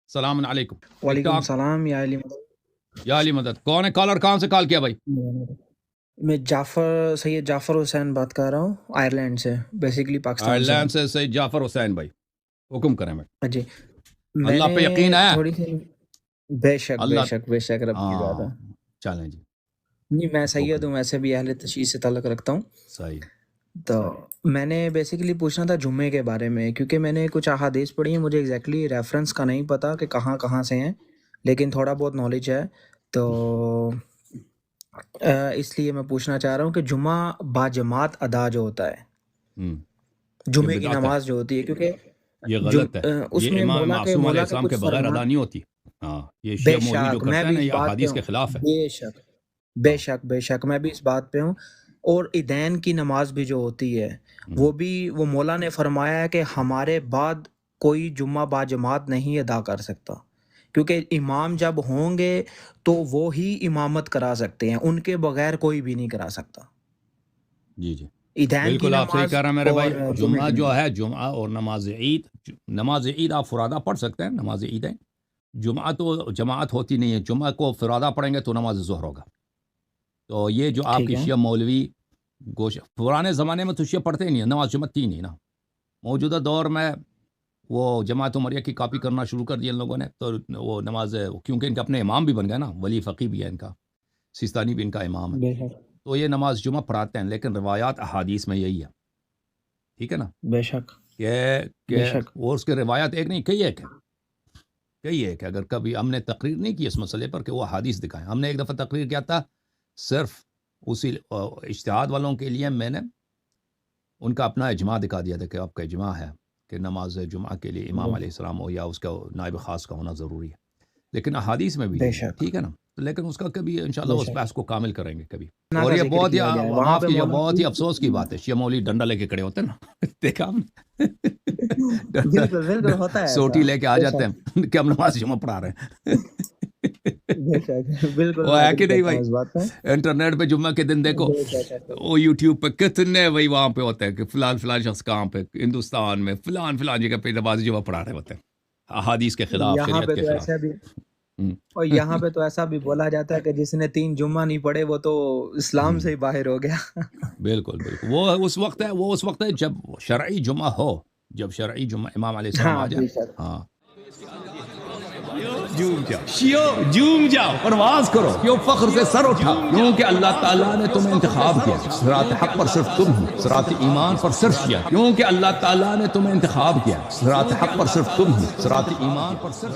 सलाम अलैकुम। ठीक वालेकुम ठाक। सलाम या अली मदद। या अली मदद। कौन है कॉलर, कहाँ से कॉल किया भाई? मैं सैयद जाफ़र हुसैन बात कर रहा हूँ आयरलैंड से, बेसिकली पाकिस्तान से आयरलैंड हूँ। से सैयद जाफर हुसैन भाई, हुक्म करें भाई। हाँ जी, अल्लाह मैंने पे यकीन है? थोड़ी सी बेशक अल्लाह। बेशक बेशक रब की ज़्यादा। हाँ, चलें जी। नहीं, मैं सैयद हुक्म। हूँ, वैसे भी अहले तशय्युस से ताल्लुक़ रखता हूँ। सही। तो मैंने बेसिकली पूछना था जुम्मे के बारे में, क्योंकि मैंने कुछ अहादीस पढ़ी हैं, मुझे एग्जैक्टली रेफरेंस का नहीं पता कि कहाँ कहाँ से हैं, लेकिन थोड़ा बहुत नॉलेज है। तो इसलिए मैं पूछना चाह रहा हूँ कि जुम्मा बाजमात अदा जो होता है, ये जुम्मे की बिदात है, नमाज जो होती है, क्योंकि ये गलत है। ये उसमें इमाम मासूम मौला के अलैहिस्सलाम के कुछ बगैर फरमान। अदा नहीं होती। हाँ, ये शिया मौलवी जो बेशक मैं करते हैं भी ना, इस ये बात पे अहादीस हूँ, के खिलाफ है। बेशक हाँ। बेशक बेशक मैं भी इस बात पे हूँ। और ईदैन की नमाज भी जो होती है, वो भी वो मौला ने फरमाया है कि हमारे बाद कोई जुम्मा बाजमात नहीं अदा कर सकता, क्योंकि इमाम जब होंगे तो वो ही इमामत करा सकते हैं, उनके बगैर कोई भी नहीं करा सकता। जी जी, ईदैन की बिल्कुल आप सही नमाज कह रहे हैं मेरे भाई। और जुम्मे जुम्मा की जो नमाज। है, जुम्मा और नमाज ईद, नमाज ईद आप फुरादा पढ़ सकते हैं, नमाज ईद है। जुम्मा तो जमात होती नहीं है, जुम्मा को फुरादा पढ़ेंगे तो नमाज ज़ुहर होगा। तो ये जो ठीक आपकी है। शिया मौलवी गोश, पुराने ज़माने में तो शिया पढ़ते ही नहीं है, नमाज जुम्मत ही नहीं ना। मौजूदा दौर में वो जमात उमरिया की कॉपी करना शुरू कर दिया इन लोगों ने, तो वो नमाज, क्योंकि इनके अपने इमाम भी बन गए ना, वली फ़कीह भी है इनका, सिस्तानी भी इनका इमाम है, बेशक तो ये नमाज जुम्मा पढ़ाते हैं, लेकिन रिवायात अहादीस में यही है। ठीक है ना, बेशक कि बेशक। वो उसके रिवायत एक नहीं, कई एक है, कई एक है। अगर कभी हमने तकरीर नहीं की इस मसले पर कि वो हदीस दिखाएं, हमने एक दफ़ा तकरीर किया था, सिर्फ उसी इज्तिहाद वालों के लिए मैंने उनका अपना इजमा दिखा दिया था कि आपका इजमा है कि नमाज जुमा के लिए इमाम अलैहिस्सलाम हो या उसका नायब ख़ास का होना ज़रूरी है, लेकिन अहादीस में भी यही है। बेशक ठीक है ना, तो लेकिन उसका कभी इंशाल्लाह उस बेशक बहस को कामिल करेंगे कभी। ना और का ये जिक्र बहुत ही किया गया है वहाँ माफ़ पे कीजिए, मौला बहुत ही अफसोस की की। बात है, शिया मौलवी डंडा लेके खड़े होते हैं ना देखा हमने डंडा, बिल्कुल बिल्कुल होता है ऐसा। सोटी लेके आ जाते बेशक हैं कि हम नमाज जुमा पढ़ा रहे हैं बेशक बिल्कुल वो मैं है एग्री कि नहीं करता भाई? हूँ इस बात पे। इंटरनेट पे जुम्मे के दिन देखो, बेशक वो यूट्यूब पे कितने वही वहाँ पे होते हैं कि फ़िलहाल फ़िलहाल शख्स कहाँ पे हिंदुस्तान में फ़िलहाल फ़िलहाल जगह पे नमाज़ जुमा पढ़ा रहे होते हैं, अहादीस के खिलाफ, यहाँ शरीयत पे के तो खिलाफ। ऐसा भी और यहाँ पे तो ऐसा भी बोला जाता है कि जिसने 3 जुम्मा नहीं पढ़े वो तो इस्लाम से ही बाहर हो गया। बिल्कुल बिल्कुल, वो उस वक्त है, वो उस वक्त है जब शरई जुमा हो, जब शरई जुमा इमाम अलैहिस्सलाम आ हाँ जाए। बेशक हाँ, झूम जाओ शियो, झूम जाओ, परवाज करो, क्यों फख्र से सर उठा, क्योंकि अल्लाह ताला ने तुम्हें इंतखाब किया, सिरात हक पर सिर्फ तुम हो, सिरात ईमान पर सिर्फ शिया, क्योंकि अल्लाह ताला ने तुम्हें इंतखाब किया, सिरात हक पर सिर्फ तुम हो, सिरात ईमान पर सिर्फ